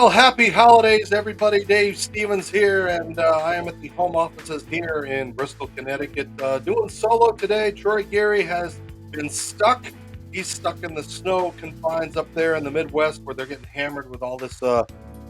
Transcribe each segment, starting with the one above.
Well, happy holidays, everybody. Dave Stevens here, and I am at the home offices here in Bristol, Connecticut. Doing solo today. Troy Geary has been stuck. He's stuck in the snow confines up there in the Midwest where they're getting hammered with all this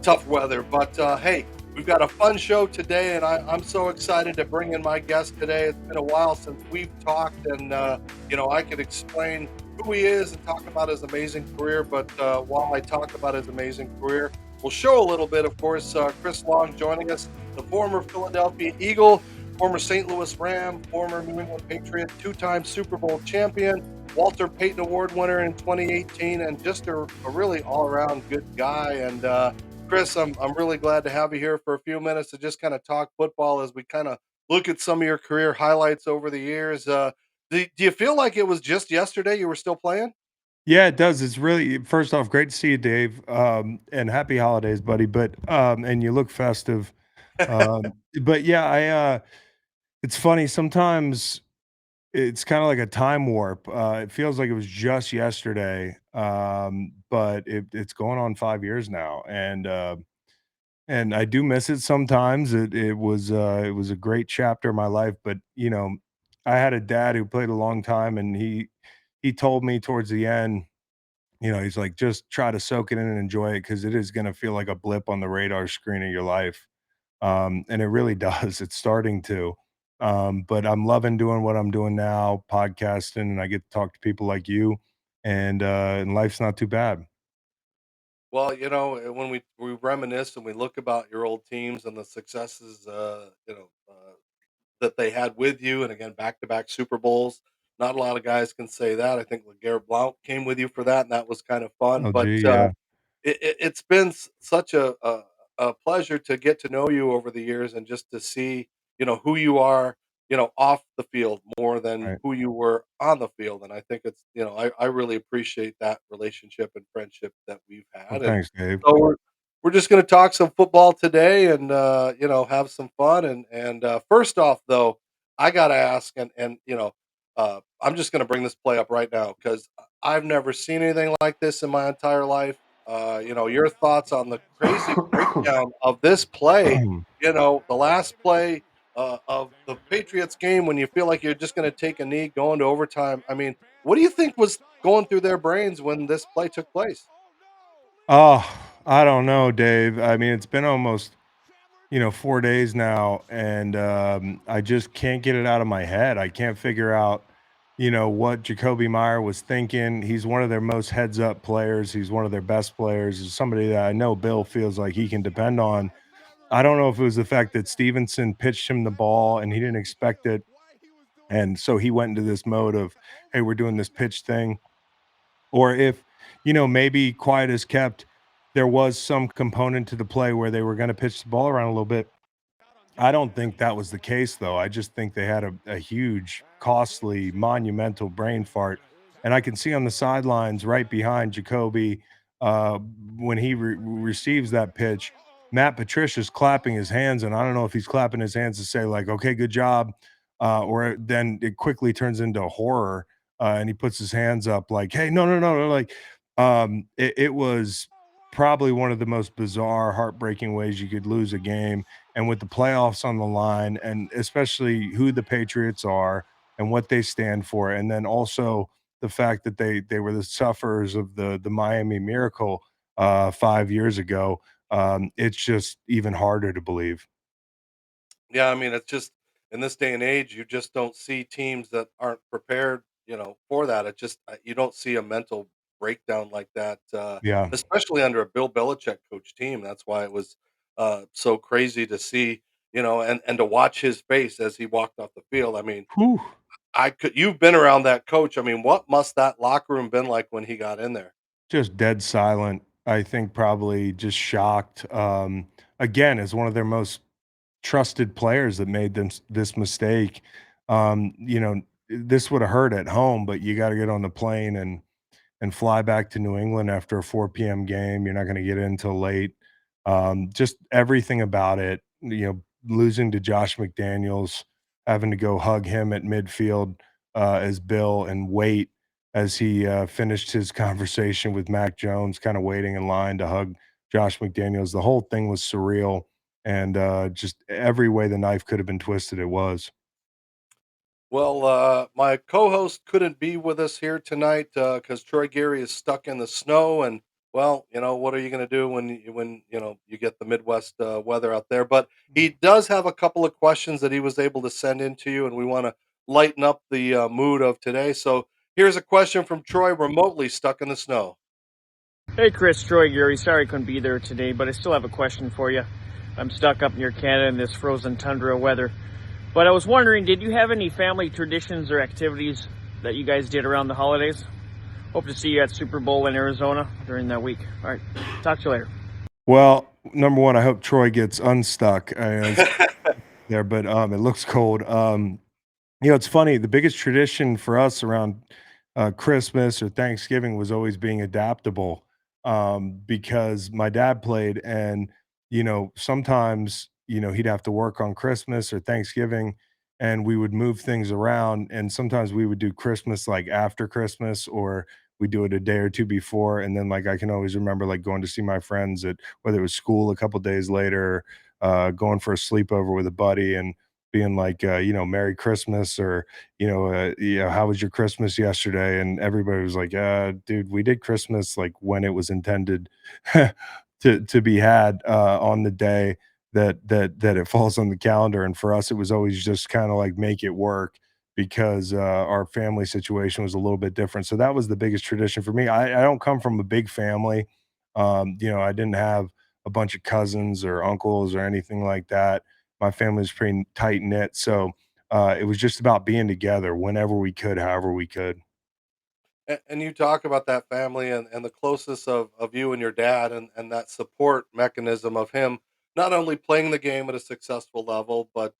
tough weather. But hey, we've got a fun show today, and I'm so excited to bring in my guest today. It's been a while since we've talked, and I could explain who he is and talk about his amazing career. But while I talk about his amazing career, we'll show a little bit, of course. Chris Long joining us, the former Philadelphia Eagle, former St. Louis Ram, former New England Patriot, two-time Super Bowl champion, Walter Payton Award winner in 2018, and just a really all-around good guy. And Chris, I'm really glad to have you here for a few minutes to just kind of talk football as we kind of look at some of your career highlights over the years. Do you feel like it was just yesterday you were still playing? Yeah, it does. It's really first off, great to see you, Dave, and happy holidays, buddy. But and you look festive. But yeah, it's funny sometimes. It's kind of like a time warp. It feels like it was just yesterday, but it's going on 5 years now, and I do miss it sometimes. It was a great chapter of my life, but I had a dad who played a long time, and he told me towards the end. He's like, "Just try to soak it in and enjoy it because it is gonna feel like a blip on the radar screen of your life." And it really does, it's starting to. But I'm loving doing what I'm doing now, podcasting, and I get to talk to people like you, and life's not too bad. Well, when we reminisce and we look about your old teams and the successes, that they had with you, and again, back-to-back Super Bowls. Not a lot of guys can say that. I think LeGarrette Blount came with you for that, and that was kind of fun. Oh, But gee, yeah. it's been such a pleasure to get to know you over the years and just to see who you are, off the field more than Right. who you were on the field. And I think it's I really appreciate that relationship and friendship that we've Well, had. And thanks, Dave. so we're just going to talk some football today and have some fun. And first off, though, I got to ask, and I'm just going to bring this play up right now because I've never seen anything like this in my entire life. Your thoughts on the crazy breakdown of this play, the last play of the Patriots game when you feel like you're just going to take a knee going to overtime. I mean, what do you think was going through their brains when this play took place? Oh, I don't know, Dave. I mean, it's been almost 4 days now, and, I just can't get it out of my head. I can't figure out, what Jacoby Meyer was thinking. He's one of their most heads up players. He's one of their best players. He's somebody that I know Bill feels like he can depend on. I don't know if it was the fact that Stevenson pitched him the ball and he didn't expect it, and so he went into this mode of, "Hey, we're doing this pitch thing," or if, maybe quiet as kept, there was some component to the play where they were gonna pitch the ball around a little bit. I don't think that was the case, though. I just think they had a huge, costly, monumental brain fart, and I can see on the sidelines right behind Jacoby, uh, when he receives that pitch, Matt Patricia's clapping his hands, and I don't know if he's clapping his hands to say like, "Okay, good job," or then it quickly turns into horror, and he puts his hands up like, "Hey, no, no, no," no, like, it was probably one of the most bizarre, heartbreaking ways you could lose a game, and with the playoffs on the line, and especially who the Patriots are and what they stand for, and then also the fact that they were the sufferers of the Miami Miracle 5 years ago. It's just even harder to believe. Yeah, I mean, it's just in this day and age, you just don't see teams that aren't prepared, for that. It just you don't see a mental breakdown like that, Yeah. especially under a Bill Belichick coach team. That's why it was so crazy to see, and to watch his face as he walked off the field. I mean, Whew. I could. You've been around that coach. I mean, what must that locker room been like when he got in there? Just dead silent. I think probably just shocked. Again, as one of their most trusted players that made this mistake. This would have hurt at home, but you got to get on the plane and fly back to New England after a 4 p.m. game. You're not going to get in till late. Just everything about it, losing to Josh McDaniels, having to go hug him at midfield as Bill and wait as he finished his conversation with Mac Jones, kind of waiting in line to hug Josh McDaniels. The whole thing was surreal, and just every way the knife could have been twisted, it was. Well, my co-host couldn't be with us here tonight because Troy Geary is stuck in the snow, and well, what are you going to do when you get the Midwest weather out there? But he does have a couple of questions that he was able to send in to you, and we want to lighten up the mood of today. So here's a question from Troy, remotely stuck in the snow. Hey Chris, Troy Geary. Sorry I couldn't be there today, but I still have a question for you. I'm stuck up near Canada in this frozen tundra weather. But I was wondering, did you have any family traditions or activities that you guys did around the holidays? Hope to see you at Super Bowl in Arizona during that week. All right, talk to you later. Well, number one, I hope Troy gets unstuck. It's there, but it looks cold. It's funny. The biggest tradition for us around Christmas or Thanksgiving was always being adaptable, because my dad played, and sometimes he'd have to work on Christmas or Thanksgiving, and we would move things around, and sometimes we would do Christmas like after Christmas, or we do it a day or two before, and then like I can always remember like going to see my friends at whether it was school a couple days later, going for a sleepover with a buddy, and being like, "Merry Christmas," or, "How was your Christmas yesterday?" And everybody was like, dude, we did Christmas, like, when it was intended to be had, on the day that it falls on the calendar, and for us, it was always just kinda like make it work because, our family situation was a little bit different, so that was the biggest tradition for me. I don't come from a big family, I didn't have a bunch of cousins or uncles or anything like that. My family was pretty tight knit, so, it was just about being together whenever we could, however we could. And you talk about that family and the closeness of you and your dad and that support mechanism of him not only playing the game at a successful level, but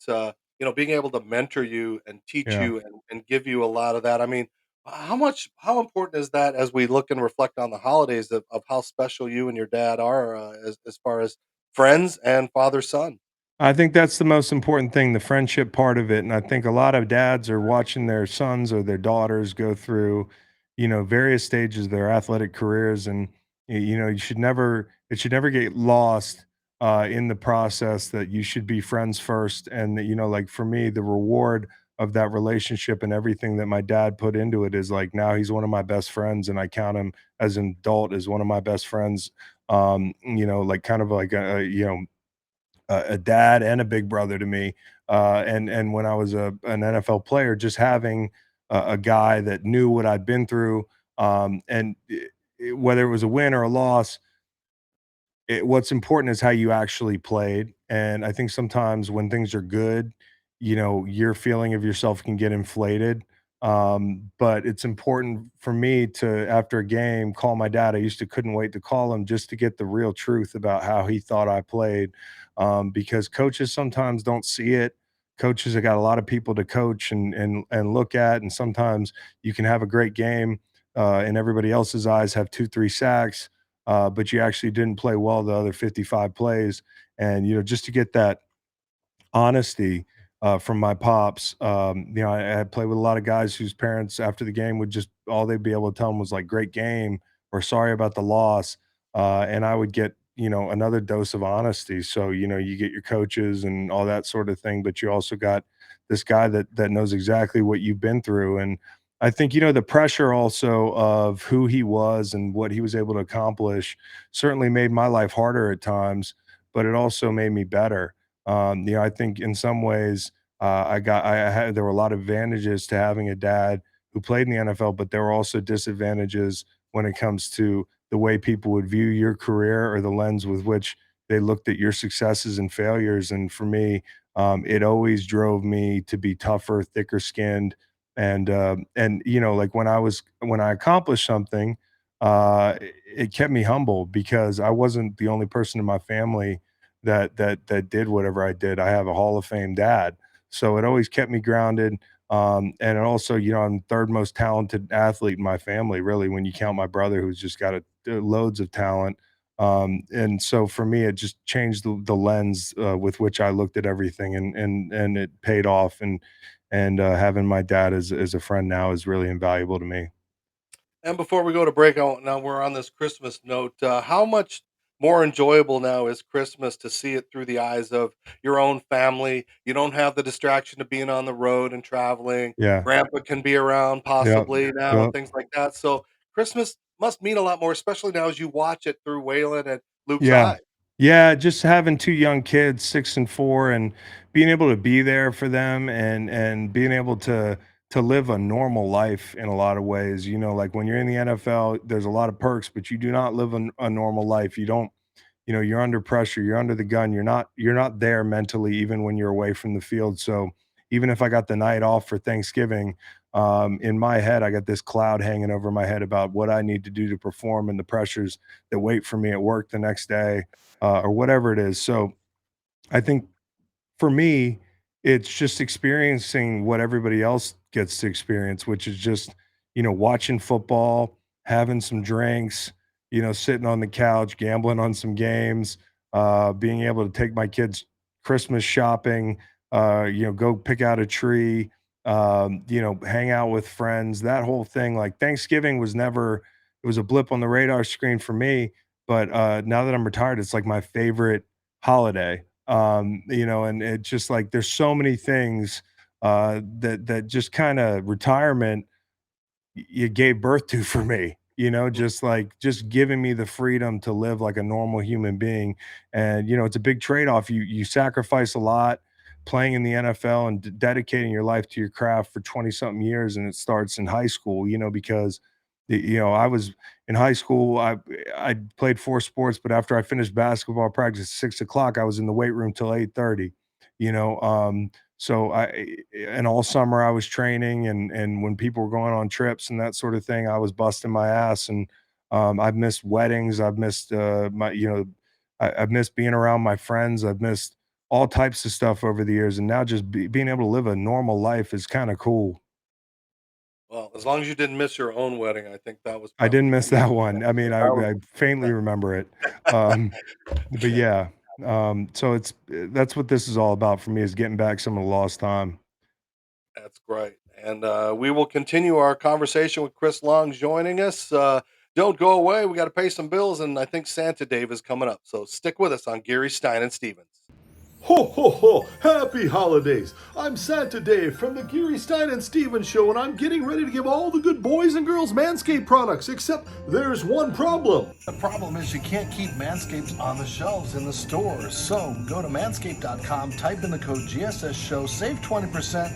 being able to mentor you and teach Yeah. you and give you a lot of that. I mean, how important is that as we look and reflect on the holidays of how special you and your dad are as far as friends and father son? I think that's the most important thing, the friendship part of it, and I think a lot of dads are watching their sons or their daughters go through, various stages of their athletic careers, and you should never it should never get lost in the process that you should be friends first, and that like for me, the reward of that relationship and everything that my dad put into it is like now he's one of my best friends, and I count him as an adult as one of my best friends. Like kind of like a dad and a big brother to me. And when I was an NFL player, just having a guy that knew what I'd been through, and whether it was a win or a loss, what's important is how you actually played. And I think sometimes when things are good, your feeling of yourself can get inflated. But it's important for me to, after a game, call my dad. I used to couldn't wait to call him just to get the real truth about how he thought I played. Because coaches sometimes don't see it. Coaches have got a lot of people to coach and look at, and sometimes you can have a great game, in everybody else's eyes, have 2, 3 sacks, but you actually didn't play well the other 55 plays. And, just to get that honesty from my pops. I played with a lot of guys whose parents, after the game, would just all they'd be able to tell them was like "great game" or "sorry about the loss," and I would get another dose of honesty. So you get your coaches and all that sort of thing, but you also got this guy that knows exactly what you've been through. And I think the pressure also of who he was and what he was able to accomplish certainly made my life harder at times, but it also made me better. I think in some ways, I had there were a lot of advantages to having a dad who played in the NFL, but there were also disadvantages when it comes to the way people would view your career or the lens with which they looked at your successes and failures. And for me, it always drove me to be tougher, thicker skinned, and like when I accomplished something, it kept me humble because I wasn't the only person in my family that did whatever I did. I have a Hall of Fame dad, so it always kept me grounded. And it also, I'm the third most talented athlete in my family, really, when you count my brother, who's just got loads of talent. And so for me, it just changed the lens with which I looked at everything, and it paid off. And having my dad as a friend now is really invaluable to me. And before we go to break, now we're on this Christmas note. How much more enjoyable now is Christmas to see it through the eyes of your own family. You don't have the distraction of being on the road and traveling. Yeah. Grandpa can be around Yep. possibly now and Yep. things like that. So Christmas must mean a lot more, especially now as you watch it through Waylon and Luke's Yeah. eyes. Yeah, just having 2 young kids, 6 and 4, and being able to be there for them and being able to live a normal life in a lot of ways, like, when you're in the NFL, there's a lot of perks, but you do not live a normal life. You don't you're under pressure, you're under the gun, you're not there mentally even when you're away from the field. So even if I got the night off for Thanksgiving, in my head, I got this cloud hanging over my head about what I need to do to perform and the pressures that wait for me at work the next day, or whatever it is. So I think for me, it's just experiencing what everybody else gets to experience, which is just, watching football, having some drinks, sitting on the couch, gambling on some games, being able to take my kids Christmas shopping, go pick out a tree, hang out with friends, that whole thing. Like Thanksgiving was never, it was a blip on the radar screen for me. But now that I'm retired, it's like my favorite holiday. And it's just like there's so many things that just kind of retirement you gave birth to for me, just like just giving me the freedom to live like a normal human being. And it's a big trade-off. You sacrifice a lot playing in the NFL and dedicating your life to your craft for 20 something years, and it starts in high school, because I was in high school. I played 4 sports, but after I finished basketball practice at 6 o'clock, I was in the weight room till 8:30. You know, so and all summer I was training, and when people were going on trips and that sort of thing, I was busting my ass. And I've missed weddings. I've missed I've missed being around my friends. I've missed all types of stuff over the years, and now just being able to live a normal life is kind of cool. Well, as long as you didn't miss your own wedding, I think that was I didn't probably the miss main that thing. one. I mean, That was I faintly remember it. Um, but yeah, so that's what this is all about for me, is getting back some of the lost time. That's great. And we will continue our conversation with Chris Long joining us. Don't go away. We got to pay some bills, and I think Santa Dave is coming up. So stick with us on Geary, Stein, and Stevens. Ho, ho, ho! Happy holidays! I'm Santa Dave from the Geary Stein and Stevens Show, and I'm getting ready to give all the good boys and girls Manscaped products, except there's one problem. The problem is you can't keep Manscaped on the shelves in the stores. So go to manscaped.com, type in the code GSS Show, save 20%,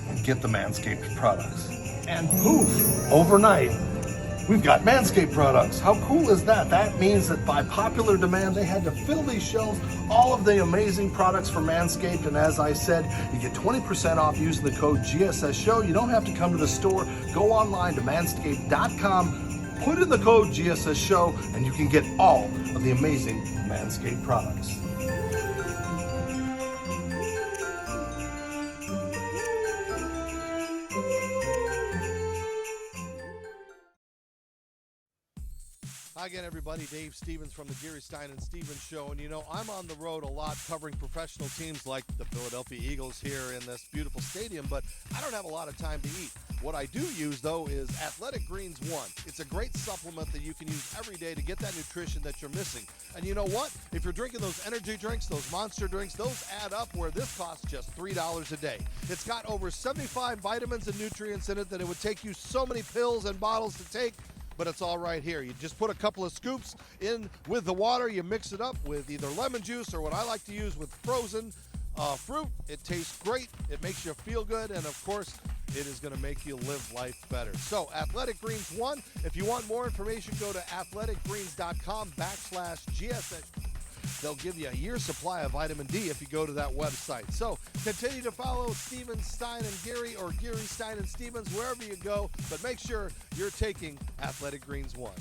and get the Manscaped products. And poof, overnight, we've got Manscaped products. How cool is that? That means that by popular demand, they had to fill these shelves, all of the amazing products from Manscaped. And as I said, you get 20% off using the code GSS Show. You don't have to come to the store. Go online to manscaped.com, put in the code GSS Show, and you can get all of the amazing Manscaped products. Hi again, everybody. Dave Stevens from the Geary Stein and Stevens Show. And I'm on the road a lot covering professional teams like the Philadelphia Eagles here in this beautiful stadium, but I don't have a lot of time to eat. What I do use, though, is Athletic Greens 1. It's a great supplement that you can use every day to get that nutrition that you're missing. And you know what? If you're drinking those energy drinks, those monster drinks, those add up, where this costs just $3 a day. It's got over 75 vitamins and nutrients in it that it would take you so many pills and bottles to take, but it's all right here. You just put a couple of scoops in with the water. You mix it up with either lemon juice or what I like to use with frozen fruit. It tastes great. It makes you feel good. And, of course, it is going to make you live life better. So, Athletic Greens 1. If you want more information, go to athleticgreens.com/GSS. They'll give you a year's supply of vitamin D if you go to that website. So continue to follow Stevens, Stein, and Geary, or Geary, Stein, and Stevens wherever you go, but make sure you're taking Athletic Greens 1.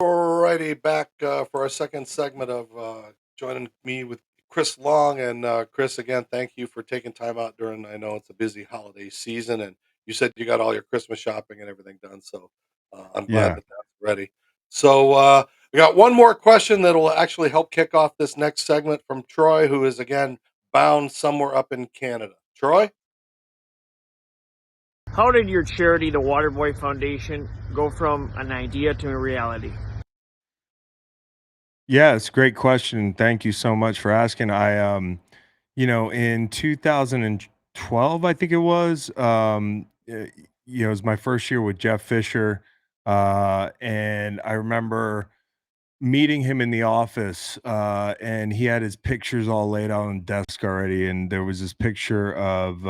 Alrighty, back for our second segment of joining me with Chris Long. And Chris, again, thank you for taking time out during, I know it's a busy holiday season, and you said you got all your Christmas shopping and everything done. So I'm glad Yeah. that that's ready. So we got one more question that will actually help kick off this next segment from Troy, who is again bound somewhere up in Canada. Troy? How did your charity, the Waterboy Foundation, go from an idea to a reality? Yeah, it's a great question. Thank you so much for asking. In 2012, I think it was, it was my first year with Jeff Fisher, and I remember meeting him in the office, and he had his pictures all laid out on the desk already, and there was this picture of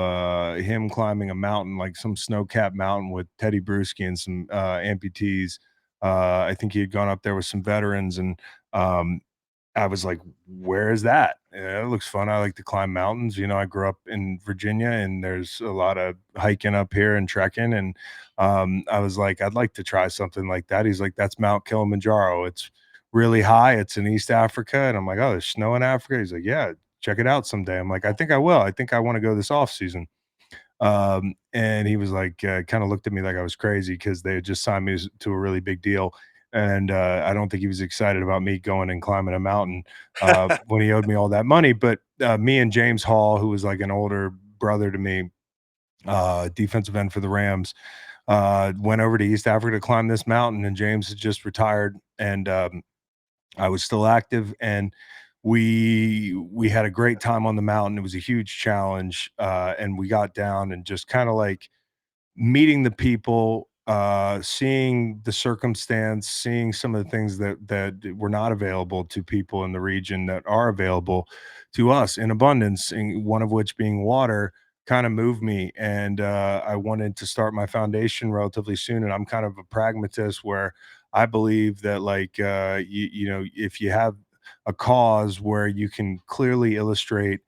him climbing a mountain, like some snow-capped mountain with Teddy Bruschi and some amputees. I think he had gone up there with some veterans, and um, I was like, "Where is that? Yeah, it looks fun. I like to climb mountains." I grew up in Virginia, and there's a lot of hiking up here and trekking, and I was like, "I'd like to try something like that." He's like, "That's Mount Kilimanjaro. It's really high. It's in East Africa." And I'm like, "Oh, there's snow in Africa?" He's like, "Yeah, check it out someday." I'm like, "I think I will. I think I want to go this off season." And he was like, kind of looked at me like I was crazy because they had just signed me to a really big deal. And I don't think he was excited about me going and climbing a mountain when he owed me all that money. But me and James Hall, who was like an older brother to me, defensive end for the Rams, went over to East Africa to climb this mountain. And James had just retired, and I was still active, and we had a great time on the mountain. It was a huge challenge, and we got down and just kind of like meeting the people, seeing the circumstance, seeing some of the things that were not available to people in the region that are available to us in abundance, and one of which being water, kind of moved me. And I wanted to start my foundation relatively soon. And I'm kind of a pragmatist where I believe that, like, if you have a cause where you can clearly illustrate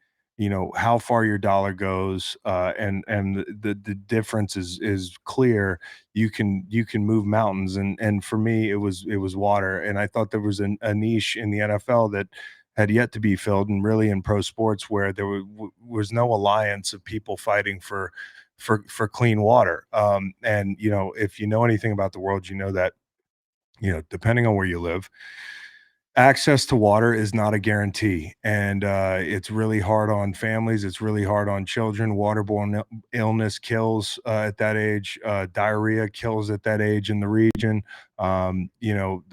how far your dollar goes, and the difference is clear. You can move mountains, and for me it was water. And I thought there was a niche in the NFL that had yet to be filled, and really in pro sports, where there was no alliance of people fighting for clean water. And if you know anything about the world, you know that, depending on where you live, access to water is not a guarantee, and it's really hard on families. It's really hard on children. Waterborne illness kills at that age. Diarrhea kills at that age in the region. A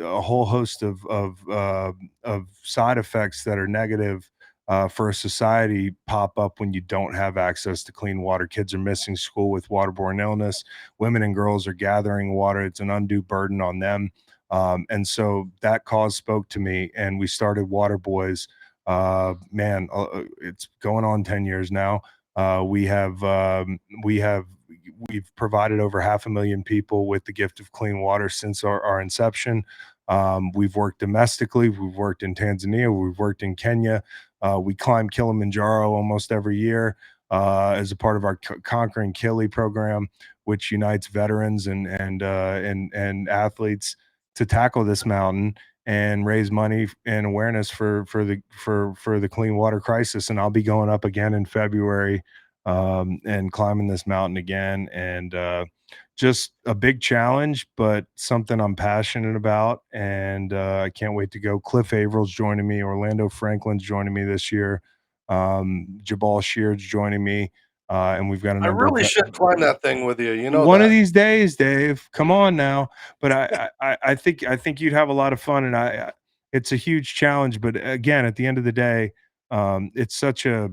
whole host of side effects that are negative for a society pop up when you don't have access to clean water. Kids are missing school with waterborne illness. Women and girls are gathering water. It's an undue burden on them, and so that cause spoke to me, and we started Water Boys. Man, it's going on 10 years now. We've provided over 500,000 people with the gift of clean water since our inception. We've worked domestically, we've worked in Tanzania, we've worked in Kenya. We climb Kilimanjaro almost every year as a part of our Conquering Kili program, which unites veterans and athletes to tackle this mountain and raise money and awareness for the clean water crisis. And I'll be going up again in February, and climbing this mountain again. And just a big challenge, but something I'm passionate about. And I can't wait to go. Cliff Avril's joining me. Orlando Franklin's joining me this year. Jabal Sheard's joining me. And we've got a I number of really should climb that thing with you. You know one of that. these days, Dave. Come on now. But I think you'd have a lot of fun, and it's a huge challenge. But again, at the end of the day, it's such a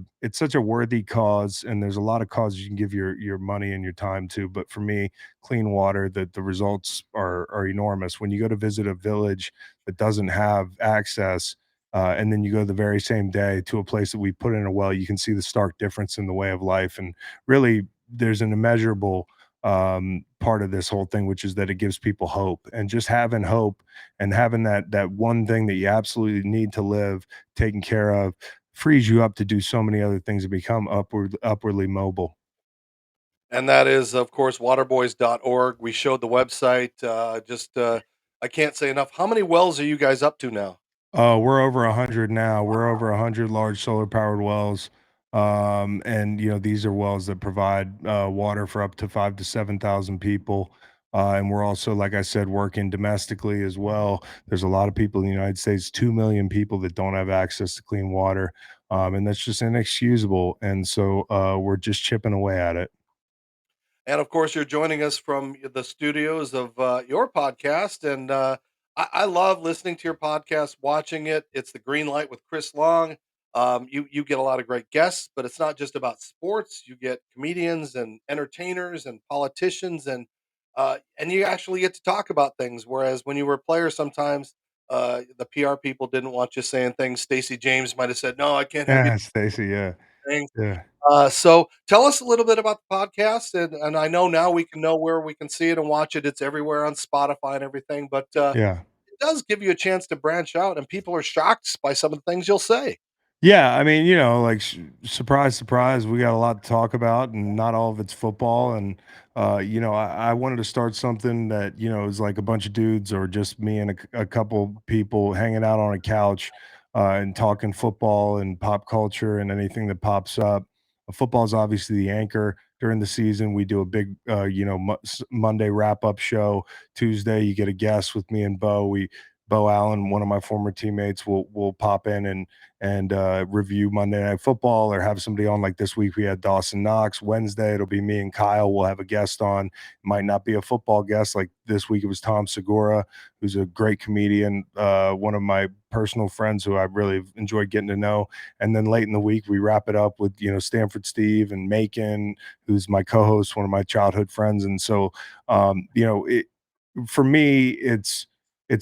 worthy cause, and there's a lot of causes you can give your money and your time to. But for me, clean water, the results are enormous. When you go to visit a village that doesn't have access, and then you go the very same day to a place that we put in a well, you can see the stark difference in the way of life. And really, there's an immeasurable part of this whole thing, which is that it gives people hope. And just having hope and having that one thing that you absolutely need to live taken care of frees you up to do so many other things and become upwardly mobile. And that is, of course, waterboys.org. We showed the website. I can't say enough. How many wells are you guys up to now? We're over 100 now. We're over 100 large solar powered wells. And these are wells that provide water for up to 5 to 7,000 people. And we're also, like I said, working domestically as well. There's a lot of people in the United States, 2 million people that don't have access to clean water. And that's just inexcusable. And so we're just chipping away at it. And of course, you're joining us from the studios of your podcast. And I love listening to your podcast, watching it. It's the Green Light with Chris Long. You get a lot of great guests, but it's not just about sports. You get comedians and entertainers and politicians, and you actually get to talk about things. Whereas when you were a player, sometimes the PR people didn't want you saying things. Stacey James might have said, "No, I can't have you Yeah, Stacy, yeah, saying." yeah, So tell us a little bit about the podcast, and I know now we can know where we can see it and watch it. It's everywhere on Spotify and everything, but yeah. it does give you a chance to branch out, and people are shocked by some of the things you'll say. Yeah, I mean, like, surprise, surprise, we got a lot to talk about, and not all of it's football. And I wanted to start something that is like a bunch of dudes or just me and a couple people hanging out on a couch and talking football and pop culture and anything that pops up. Football is obviously the anchor during the season. We do a big, Monday wrap up show. Tuesday, you get a guest with me and Bo Allen, one of my former teammates, will pop in and review Monday Night Football or have somebody on. Like this week, we had Dawson Knox. Wednesday, it'll be me and Kyle. We'll have a guest on. It might not be a football guest. Like this week, it was Tom Segura, who's a great comedian, one of my personal friends who I really enjoyed getting to know. And then late in the week, we wrap it up with, Stanford Steve and Macon, who's my co-host, one of my childhood friends. And so, for me, it's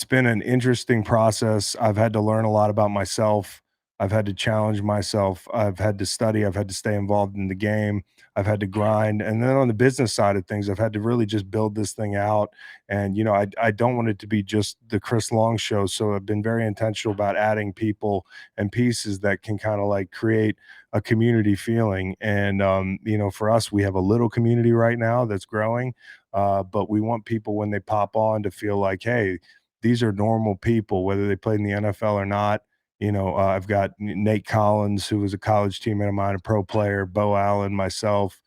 been an interesting process. I've had to learn a lot about myself. I've had to challenge myself. I've had to study. I've had to stay involved in the game. I've had to grind. And then on the business side of things, I've had to really just build this thing out. And, I don't want it to be just the Chris Long show. So I've been very intentional about adding people and pieces that can kind of like create a community feeling. And, for us, we have a little community right now that's growing. But we want people when they pop on to feel like, hey, these are normal people, whether they played in the NFL or not. I've got Nate Collins, who was a college teammate of mine, a pro player, Bo Allen, myself,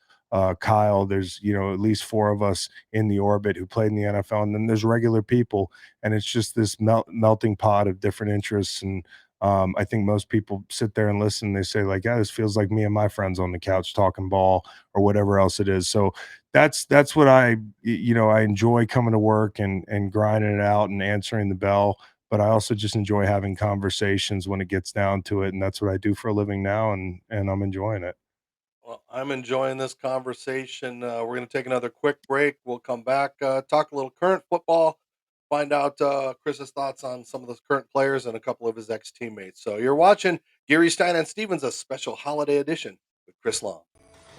Kyle. There's, at least four of us in the orbit who played in the NFL. And then there's regular people. And it's just this melting pot of different interests. And I think most people sit there and listen. They say, like, yeah, this feels like me and my friends on the couch talking ball or whatever else it is. So that's what I enjoy coming to work and grinding it out and answering the bell, but I also just enjoy having conversations when it gets down to it, and that's what I do for a living now, and I'm enjoying it. Well, I'm enjoying this conversation. We're going to take another quick break. We'll come back, talk a little current football, find out Chris's thoughts on some of the current players and a couple of his ex teammates. So you're watching Geary Stein and Stevens, a special holiday edition with Chris Long.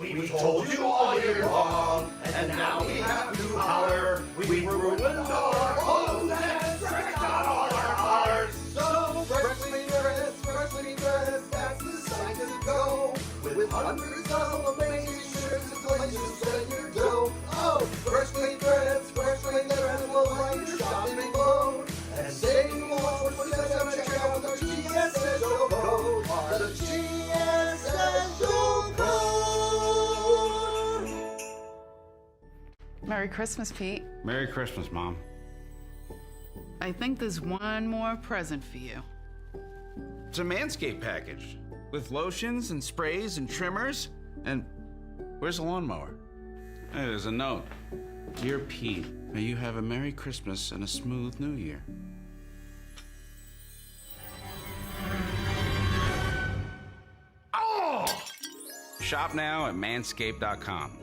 We told you all year long, and now we have to holler. We ruined all our clothes and stretched out all our collars. So freshly dressed, that's the size to go. With hundreds of amazing shirts and places to spend your dough. Oh, freshly dressed, will lighten your shopping load. And save you more for success at checkout with our GSS show code. The GSS show code. Merry Christmas, Pete. Merry Christmas, Mom. I think there's one more present for you. It's a Manscaped package with lotions and sprays and trimmers. And where's the lawnmower? Hey, there's a note. Dear Pete, may you have a Merry Christmas and a smooth New Year. Oh! Shop now at manscaped.com.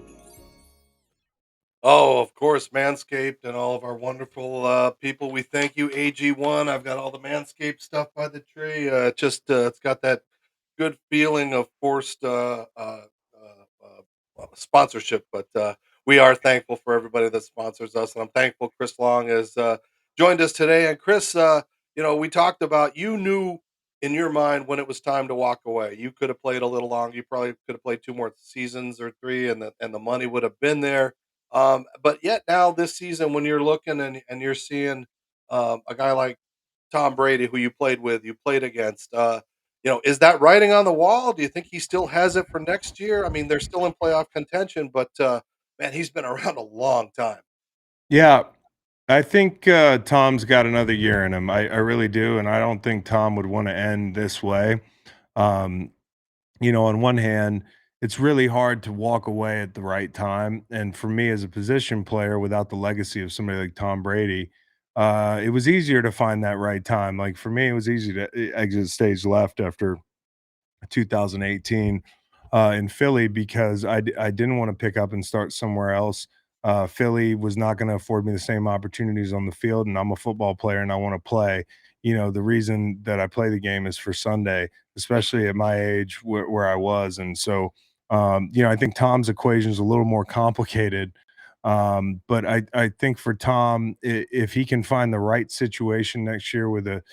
Oh, of course, Manscaped and all of our wonderful people. We thank you, AG1. I've got all the Manscaped stuff by the tree. It's got that good feeling of forced sponsorship, but we are thankful for everybody that sponsors us, and I'm thankful Chris Long has joined us today. And Chris, we talked about you knew in your mind when it was time to walk away. You could have played a little longer. You probably could have played two more seasons or three, and the money would have been there. But yet now this season, when you're looking and you're seeing a guy like Tom Brady, who you played with, you played against. Is that writing on the wall? Do you think he still has it for next year? I mean, they're still in playoff contention, but man, he's been around a long time. Yeah, I think Tom's got another year in him. I really do, and I don't think Tom would want to end this way. Um, on one hand, it's really hard to walk away at the right time. And for me as a position player without the legacy of somebody like Tom Brady, it was easier to find that right time. Like for me, it was easy to exit stage left after 2018 in Philly because I didn't want to pick up and start somewhere else. Philly was not going to afford me the same opportunities on the field, and I'm a football player and I want to play. You know, the reason that I play the game is for Sunday, especially at my age where I was. And so, I think Tom's equation is a little more complicated. But I think for Tom, if he can find the right situation next year with a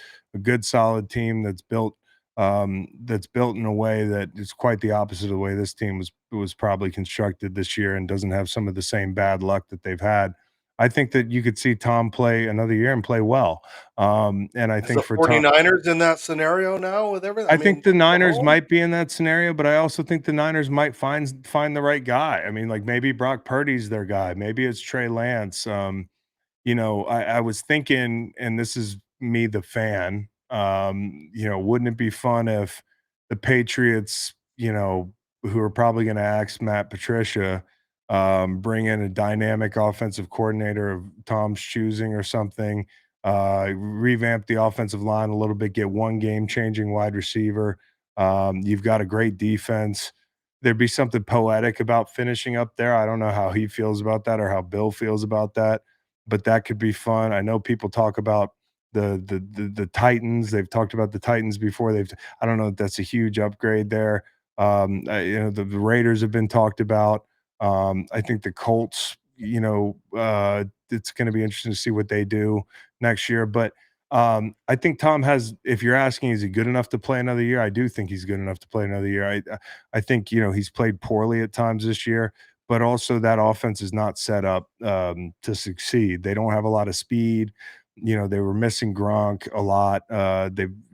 good solid team that's built in a way that is quite the opposite of the way this team was probably constructed this year and doesn't have some of the same bad luck that they've had. I think that you could see Tom play another year and play well. And I Is think the for Tom, 49ers in that scenario now with everything? I I think mean, the Niners Mahomes? might be in that scenario, but I also think the Niners might find the right guy. I mean, like maybe Brock Purdy's their guy, maybe it's Trey Lance. I was thinking, and this is me, the fan, wouldn't it be fun if the Patriots, who are probably going to axe Matt Patricia, bring in a dynamic offensive coordinator of Tom's choosing or something, revamp the offensive line a little bit, get one game changing wide receiver. You've got a great defense. There'd be something poetic about finishing up there. I don't know how he feels about that or how Bill feels about that, but that could be fun. I know people talk about the Titans. They've talked about the Titans before. I don't know if that's a huge upgrade there. The Raiders have been talked about. I think the Colts, it's going to be interesting to see what they do next year. But I think Tom has, if you're asking, is he good enough to play another year? I do think he's good enough to play another year. I think, he's played poorly at times this year, but also that offense is not set up to succeed. They don't have a lot of speed. They were missing Gronk a lot.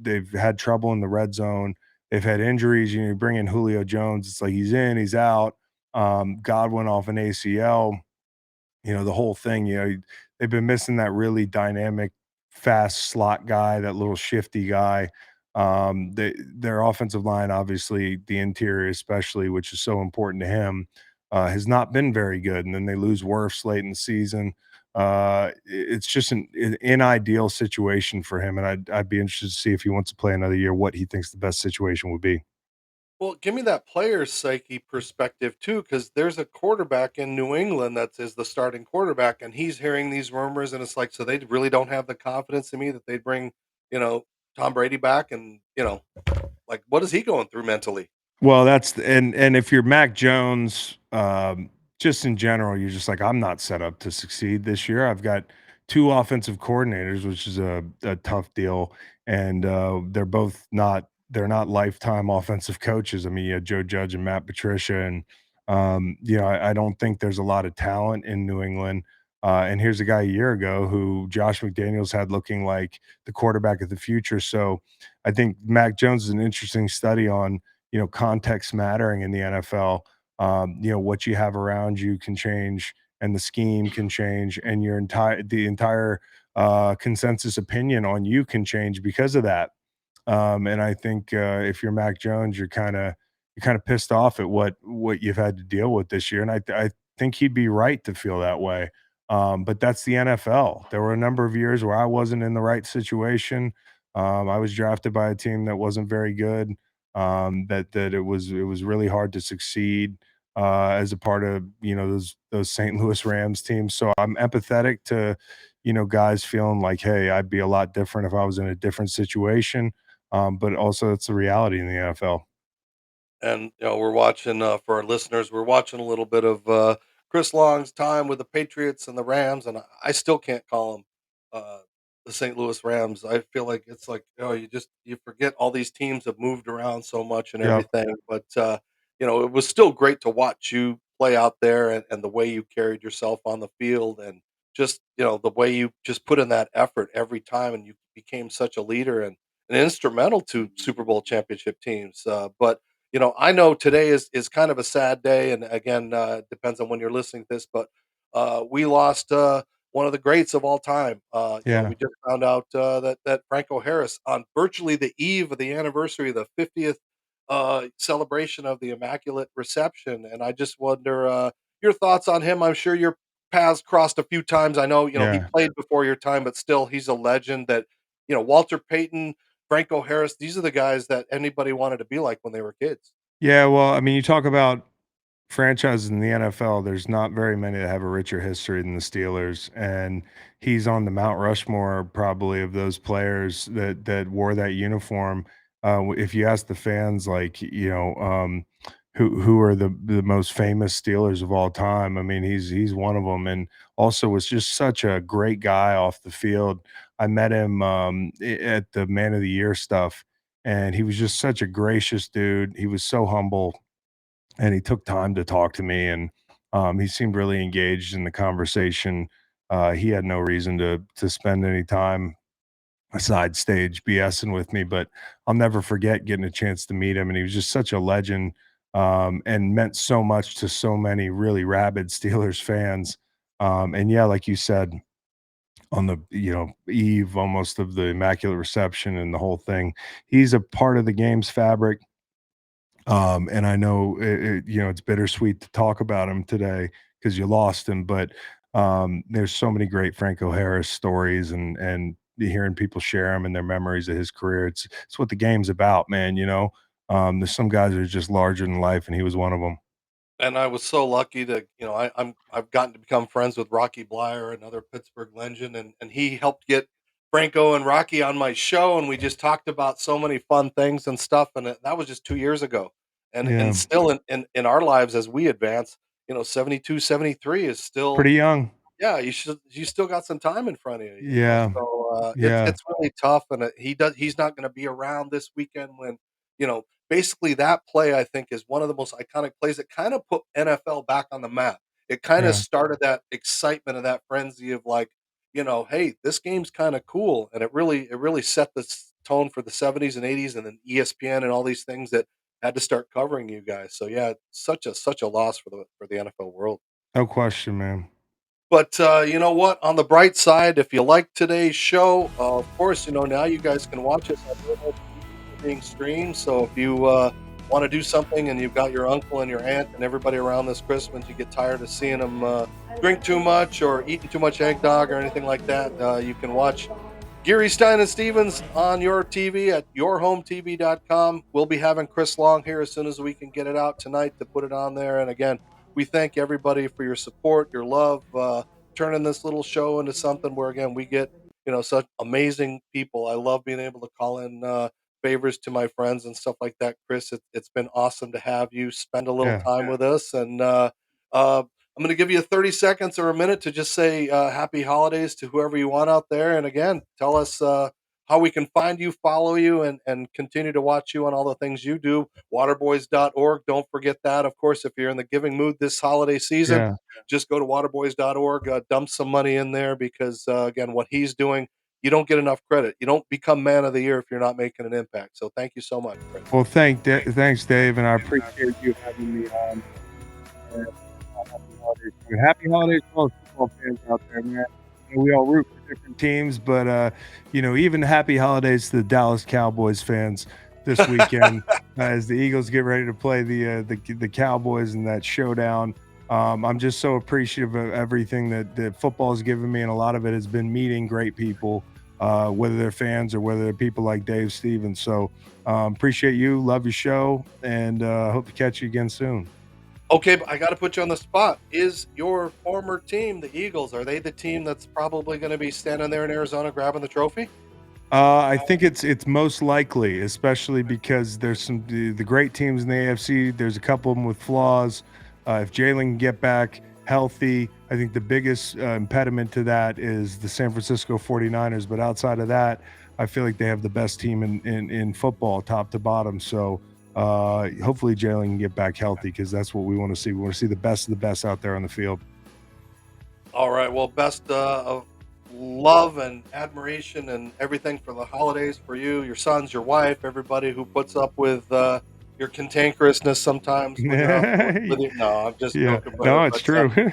They've had trouble in the red zone. They've had injuries. You bring in Julio Jones, it's like he's in, he's out. Godwin off an ACL, the whole thing. They've been missing that really dynamic, fast slot guy, that little shifty guy. Their offensive line, obviously, the interior especially, which is so important to him, has not been very good. And then they lose Wirfs late in the season. It's just an ideal situation for him, and I'd be interested to see if he wants to play another year, what he thinks the best situation would be. Well, give me that player's psyche perspective too, because there's a quarterback in New England that is the starting quarterback, and he's hearing these rumors, and it's like, so they really don't have the confidence in me that they'd bring, you know, Tom Brady back, and like, what is he going through mentally? Well, and if you're Mac Jones, just in general, you're just like, I'm not set up to succeed this year. I've got two offensive coordinators, which is a tough deal, and they're not lifetime offensive coaches. I mean, you had Joe Judge and Matt Patricia, and I don't think there's a lot of talent in New England. And here's a guy a year ago who Josh McDaniels had looking like the quarterback of the future. So I think Mac Jones is an interesting study on context mattering in the NFL. What you have around you can change, and the scheme can change, and the entire consensus opinion on you can change because of that. And I think if you're Mac Jones, you're kind of pissed off at what you've had to deal with this year, and I think he'd be right to feel that way. But that's the NFL. There were a number of years where I wasn't in the right situation. I was drafted by a team that wasn't very good. That it was really hard to succeed as a part of those St. Louis Rams teams. So I'm empathetic to guys feeling like, hey, I'd be a lot different if I was in a different situation. But also it's the reality in the NFL. And we're watching for our listeners, we're watching a little bit of Chris Long's time with the Patriots and the Rams, and I still can't call them the St. Louis Rams. I feel like it's like you forget all these teams have moved around so much and Yep. everything, but it was still great to watch you play out there, and the way you carried yourself on the field, and just the way you just put in that effort every time, and you became such a leader and instrumental to Super Bowl championship teams. But I know today is kind of a sad day, and again, depends on when you're listening to this, but we lost one of the greats of all time. Yeah. We just found out that Franco Harris, on virtually the eve of the anniversary of the 50th celebration of the Immaculate Reception, and I just wonder your thoughts on him. I'm sure your paths crossed a few times. I know he Yeah. played before your time, but still, he's a legend. That Walter Payton, Franco Harris. These are the guys that anybody wanted to be like when they were kids. Yeah, well, I mean, you talk about franchises in the NFL, there's not very many that have a richer history than the Steelers, and he's on the Mount Rushmore probably of those players that wore that uniform. If you ask the fans, like who are the most famous Steelers of all time, I mean, he's one of them, and also was just such a great guy off the field. I met him at the Man of the Year stuff, and he was just such a gracious dude. He was so humble and he took time to talk to me and he seemed really engaged in the conversation. He had no reason to spend any time aside stage BSing with me, but I'll never forget getting a chance to meet him. And he was just such a legend and meant so much to so many really rabid Steelers fans. And yeah, like you said, on the eve almost of the Immaculate Reception and the whole thing, he's a part of the game's fabric. And I know it's bittersweet to talk about him today because you lost him, but there's so many great Franco Harris stories and hearing people share them and their memories of his career. It's what the game's about, man. There's some guys that are just larger than life, and he was one of them. And I was so lucky to, I've gotten to become friends with Rocky Blyer, another Pittsburgh legend, and he helped get Franco and Rocky on my show, and we just talked about so many fun things and stuff, and that was just 2 years ago. And Yeah, still in our lives as we advance, 72, 73 is still. pretty young. Yeah, you still got some time in front of you, Yeah, so, yeah, it's really tough, and, he's not gonna be around this weekend when, basically that play, I think, is one of the most iconic plays that kinda put NFL back on the map. It kinda yeah, started that excitement and that frenzy of, like, "Hey, this game's kinda cool," and it really set the tone for the '70s and '80s and then ESPN and all these things that had to start covering you guys, so yeah, such a loss for the NFL world. no question, man. But, you know what? On the bright side, if you like today's show, of course, now you guys can watch us on Remote TV. We're being streamed. So if you want to do something and you've got your uncle and your aunt and everybody around this Christmas, you get tired of seeing them drink too much or eating too much eggnog or anything like that, you can watch Geary, Stein, and Stevens on your TV at yourhometv.com. We'll be having Chris Long here as soon as we can get it out tonight to put it on there. And again, we thank everybody for your support, your love, turning this little show into something where, again, we get, such amazing people. I love being able to call in favors to my friends and stuff like that. Chris, it's been awesome to have you spend a little Yeah, time with us. And I'm going to give you 30 seconds or a minute to just say happy holidays to whoever you want out there. And again, tell us how we can find you, follow you, and continue to watch you on all the things you do. Waterboys.org. Don't forget that. Of course, if you're in the giving mood this holiday season, yeah. just go to waterboys.org, dump some money in there because, again, what he's doing, you don't get enough credit. You don't become man of the year if you're not making an impact. So thank you so much, Chris. Well, thanks, Dave, and I appreciate you having me on. And happy holidays. And happy holidays to all the football fans out there, man. We all root for different teams, but even happy holidays to the Dallas Cowboys fans this weekend as the Eagles get ready to play the Cowboys in that showdown. I'm just so appreciative of everything that football has given me, and a lot of it has been meeting great people, whether they're fans or whether they're people like Dave Stevens. So appreciate you, love your show, and hope to catch you again soon. Okay, but I got to put you on the spot. Is your former team, the Eagles, are they the team that's probably going to be standing there in Arizona grabbing the trophy? I think it's most likely, especially because there's the great teams in the AFC. There's a couple of them with flaws. If Jalen can get back healthy, I think the biggest impediment to that is the San Francisco 49ers. But outside of that, I feel like they have the best team in football, top to bottom. So hopefully Jalen can get back healthy because that's what we want to see. We want to see the best of the best out there on the field. All right. Well, best of love and admiration and everything for the holidays for you, your sons, your wife, everybody who puts up with your cantankerousness sometimes when you're out there with you. No, I'm just Yeah, joking, brother. no, it's But true.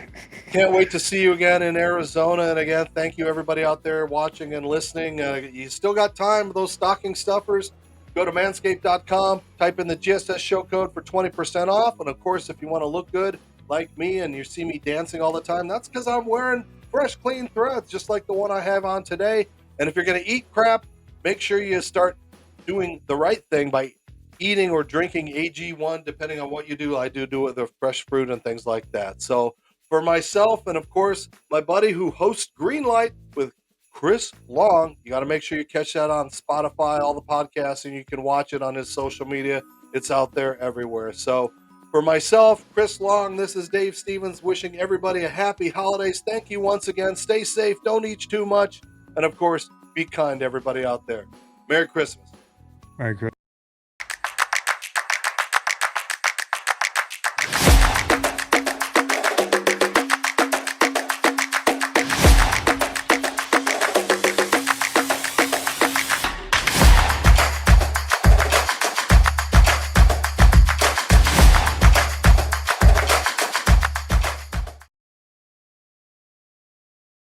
can't wait to see you again in Arizona. And again, thank you everybody out there watching and listening. You still got time, those stocking stuffers. go to manscaped.com, type in the GSS show code for 20% off. And of course, if you want to look good like me and you see me dancing all the time, that's because I'm wearing fresh, clean threads, just like the one I have on today. And if you're going to eat crap, make sure you start doing the right thing by eating or drinking AG1, depending on what you do. I do it with the fresh fruit and things like that. So for myself, and of course, my buddy who hosts Greenlight with Chris Long, you got to make sure you catch that on Spotify, all the podcasts, and you can watch it on his social media. It's out there everywhere. So for myself, Chris Long, this is Dave Stevens wishing everybody a happy holidays. Thank you once again. Stay safe. Don't eat too much. And of course, be kind to everybody out there. Merry Christmas. All right, Chris.